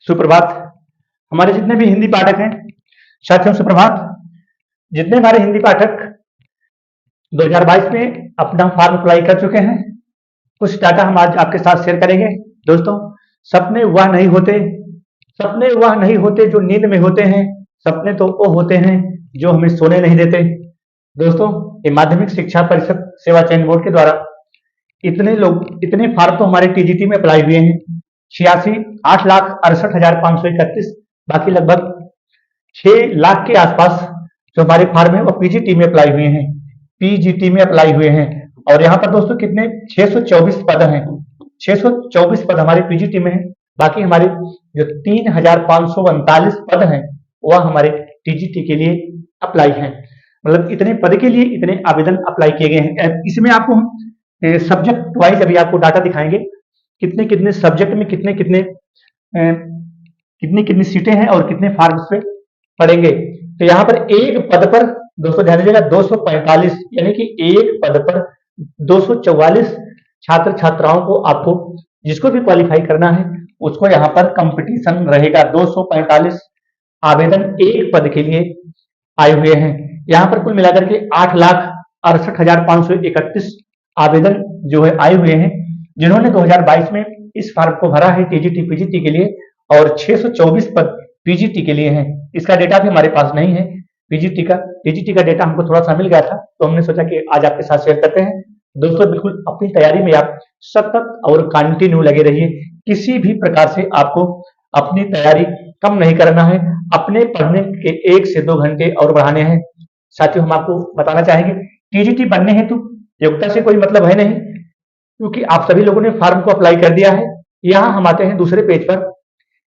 सुप्रभात। हमारे जितने भी हिंदी पाठक हैं साथियों, सुप्रभात। जितने हमारे हिंदी पाठक 2022 में अपना फॉर्म अप्लाई कर चुके हैं, कुछ डाटा हम आज आपके साथ शेयर करेंगे। दोस्तों, सपने वह नहीं होते, सपने वह नहीं होते जो नींद में होते हैं, सपने तो वो होते हैं जो हमें सोने नहीं देते। दोस्तों, ये माध्यमिक शिक्षा परिषद सेवा चयन बोर्ड के द्वारा इतने फॉर्म तो हमारे टीजीटी में अप्लाई हुए हैं, 8,68,531। बाकी लगभग 6 लाख के आसपास जो हमारे फॉर्म है वो पीजीटी में अप्लाई हुए हैं, पीजीटी में अप्लाई हुए हैं। और यहाँ पर दोस्तों कितने 624 पद हैं, 624 पद हमारे पीजीटी में है। बाकी हमारे जो 3,539 पद हैं वह हमारे टीजीटी के लिए अप्लाई हैं। मतलब इतने पद के लिए इतने आवेदन अप्लाई किए गए हैं। इसमें आपको हम सब्जेक्ट वाइज अभी आपको डाटा दिखाएंगे, कितने कितने सब्जेक्ट में कितने कितनी सीटें हैं और कितने फॉर्म पे पड़ेंगे। तो यहाँ पर एक पद पर दोस्तों ध्यान दीजिएगा 245, यानी कि एक पद पर 244 छात्र छात्राओं को, आपको जिसको भी क्वालिफाई करना है उसको यहाँ पर कंपटीशन रहेगा। 245 आवेदन एक पद के लिए आए हुए हैं। यहाँ पर कुल मिलाकर के 8,68,531 आवेदन जो है आए हुए हैं, जिन्होंने 2022 में इस फॉर्म को भरा है टीजीटी पीजीटी के लिए, और 624 पद पीजीटी के लिए हैं। इसका डेटा भी हमारे पास नहीं है पीजीटी का डेटा हमको थोड़ा सा मिल गया था, तो हमने सोचा कि आज आपके साथ शेयर करते हैं। दोस्तों, बिल्कुल अपनी तैयारी में आप सतत और कंटिन्यू लगे रहिए। किसी भी प्रकार से आपको अपनी तैयारी कम नहीं करना है, अपने पढ़ने के 1 से 2 घंटे और बढ़ाने हैं। साथियों, हम आपको बताना चाहेंगे टीजीटी बनने हेतु योग्यता से कोई मतलब है नहीं, क्योंकि आप सभी लोगों ने फॉर्म को अप्लाई कर दिया है। यहाँ हम आते हैं दूसरे पेज पर,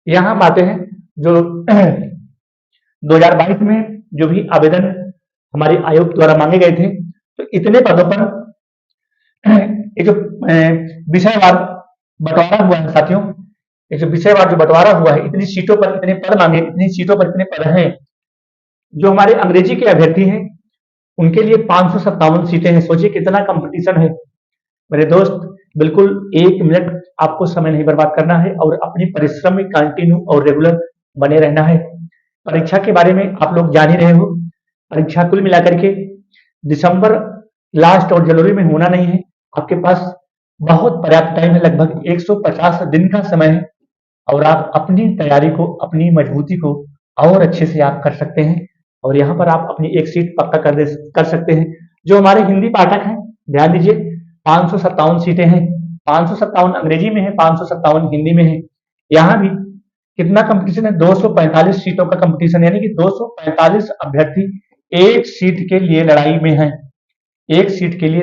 यहाँ हम आते हैं जो 2022 में जो भी आवेदन हमारे आयोग द्वारा मांगे गए थे, तो इतने पदों पर एक जो विषयवार बंटवारा हुआ है साथियों, एक जो विषयवार जो बंटवारा हुआ है, इतनी सीटों पर इतने पद मांगे, इतनी सीटों पर इतने पद हैं। जो हमारे अंग्रेजी के अभ्यर्थी हैं उनके लिए 557 सीटें हैं। सोचिए कितना कंपटीशन है मेरे दोस्त। बिल्कुल 1 मिनट आपको समय नहीं बर्बाद करना है और अपनी परिश्रम में कंटिन्यू और रेगुलर बने रहना है। परीक्षा के बारे में आप लोग जान ही रहे हो, परीक्षा कुल मिलाकर के दिसंबर लास्ट और जनवरी में होना नहीं है। आपके पास बहुत पर्याप्त टाइम है, लगभग 150 दिन का समय है, और आप अपनी तैयारी को, अपनी मजबूती को और अच्छे से आप कर सकते हैं, और यहाँ पर आप अपनी एक सीट पक्का कर सकते हैं। जो हमारे हिंदी पाठक हैं ध्यान दीजिए, 557 सीटें हैं, 557 अंग्रेजी में है, 557 हिंदी में है। यहाँ भी कितना कंपटीशन है, 245 सीटों का कंपटीशन, यानी कि 245 अभ्यर्थी एक सीट के लिए लड़ाई में हैं। एक सीट के लिए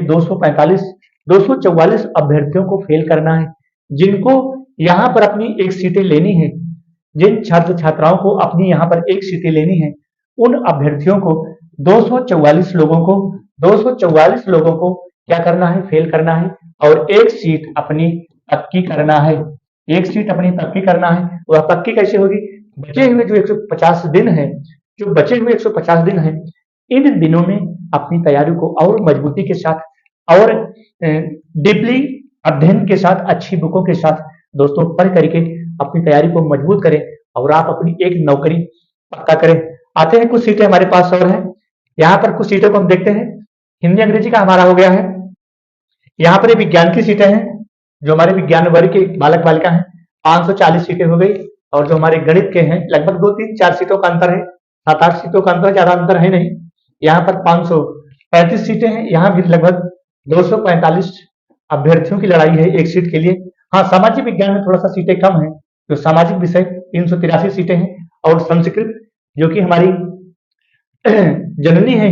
244 अभ्यर्थियों को फेल करना है। जिनको यहाँ पर अपनी एक सीटें लेनी है, जिन छात्र छात्राओं को अपनी यहाँ पर एक सीटें लेनी है, उन अभ्यर्थियों को 244 लोगों को क्या करना है, फेल करना है, और एक सीट अपनी पक्की करना है। एक सीट अपनी पक्की करना है। वह पक्की कैसे होगी? बचे हुए जो 150 दिन है, जो बचे हुए 150 दिन है, इन दिनों में अपनी तैयारी को और मजबूती के साथ और डीपली अध्ययन के साथ, अच्छी बुकों के साथ दोस्तों पढ़ करके अपनी तैयारी को मजबूत करें और आप अपनी एक नौकरी पक्का करें। आते हैं, कुछ सीटें हमारे पास और हैं। यहाँ पर कुछ सीटों को हम देखते हैं। हिंदी अंग्रेजी का हमारा हो गया है। यहाँ पर विज्ञान की सीटें हैं, जो हमारे विज्ञान वर्ग के बालक बालिका हैं, 540 सीटें हो गई। और जो हमारे गणित के हैं, लगभग 2, 3, 4 सीटों का अंतर है, 7-8 सीटों का अंतर, ज्यादा अंतर है नहीं। यहाँ पर 535 सीटें हैं। यहाँ भी लगभग 245 अभ्यर्थियों की लड़ाई है एक सीट के लिए। हाँ, सामाजिक विज्ञान में थोड़ा सा सीटें कम है, जो सामाजिक विषय 383 सीटें हैं। और संस्कृत, जो कि हमारी जननी है,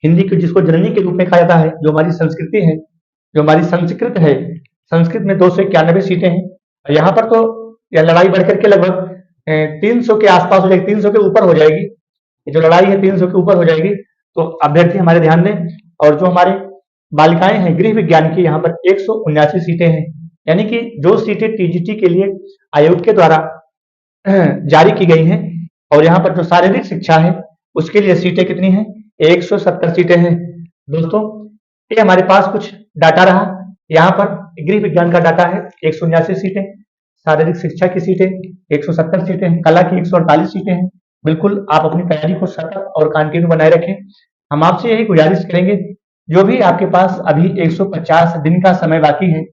हिंदी को जिसको जननी के रूप में कहा जाता है, जो हमारी संस्कृति है, जो हमारी संस्कृत है, संस्कृत में 291 सीटें हैं। यहाँ पर तो यह लड़ाई बढ़कर के लगभग 300 के आसपास हो जाएगी, 300 के ऊपर हो जाएगी। जो लड़ाई है 300 के ऊपर हो जाएगी। तो अभ्यर्थी हमारे ध्यान दें। और जो हमारे बालिकाएं हैं गृह विज्ञान की, यहाँ पर 179 सीटें हैं, यानी कि जो सीटें टीजीटी के लिए आयोग के द्वारा जारी की गई हैं। और यहाँ पर जो शारीरिक शिक्षा है उसके लिए सीटें कितनी हैं? 170 सीटें हैं। दोस्तों, ये हमारे पास कुछ डाटा रहा। यहाँ पर गृह विज्ञान का डाटा है 179 सीटें, शारीरिक शिक्षा की सीटें 170 सीटें हैं, कला की 148 सीटें हैं। बिल्कुल आप अपनी तैयारी को सतत और कंटिन्यू बनाए रखें। हम आपसे यही गुजारिश करेंगे, जो भी आपके पास अभी 150 दिन का समय बाकी है,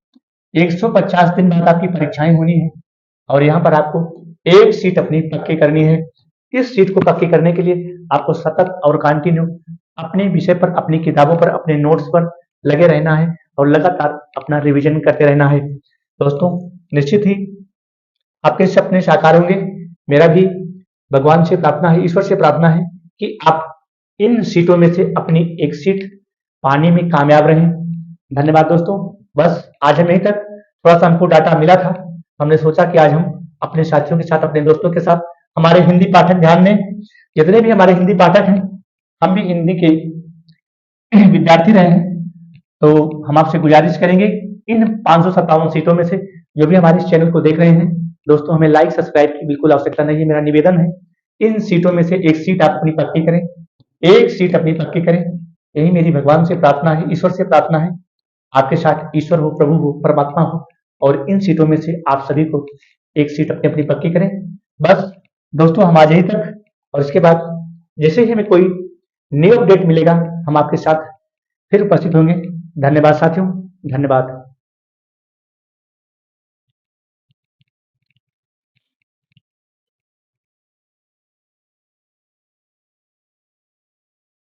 150 दिन बाद आपकी परीक्षाएं होनी है और यहाँ पर आपको एक सीट अपनी पक्की करनी है। इस सीट को पक्की करने के लिए आपको सतत और कंटिन्यू अपने विषय पर, अपनी किताबों पर, अपने नोट्स पर लगे रहना है और लगातार अपना रिवीजन करते रहना है। दोस्तों, निश्चित ही आपके सपने साकार होंगे। मेरा भी भगवान से प्रार्थना है, ईश्वर से प्रार्थना है कि आप इन सीटों में से अपनी एक सीट पाने में कामयाब रहें। धन्यवाद दोस्तों। बस आज हम यहीं तक, थोड़ा सा हमको डाटा मिला था, हमने सोचा कि आज हम अपने साथियों के साथ, अपने दोस्तों के साथ, हमारे हिंदी पाठक ध्यान दें, जितने भी हमारे हिंदी पाठक हैं, हम भी हिंदी के विद्यार्थी रहे हैं, तो हम आपसे गुजारिश करेंगे इन 557 सीटों में से जो भी हमारे इस चैनल को देख रहे हैं दोस्तों, हमें लाइक सब्सक्राइब की बिल्कुल आवश्यकता नहीं है। मेरा निवेदन है, इन सीटों में से एक सीट आप अपनी पक्की करें, एक सीट अपनी पक्की करें। यही मेरी भगवान से प्रार्थना है, ईश्वर से प्रार्थना है। आपके साथ ईश्वर हो, प्रभु हो, परमात्मा हो और इन सीटों में से आप सभी को एक सीट अपनी अपनी पक्की करें। बस दोस्तों, हम आज यहीं तक, और इसके बाद जैसे ही हमें कोई न्यू अपडेट मिलेगा हम आपके साथ फिर उपस्थित होंगे। धन्यवाद साथियों, धन्यवाद।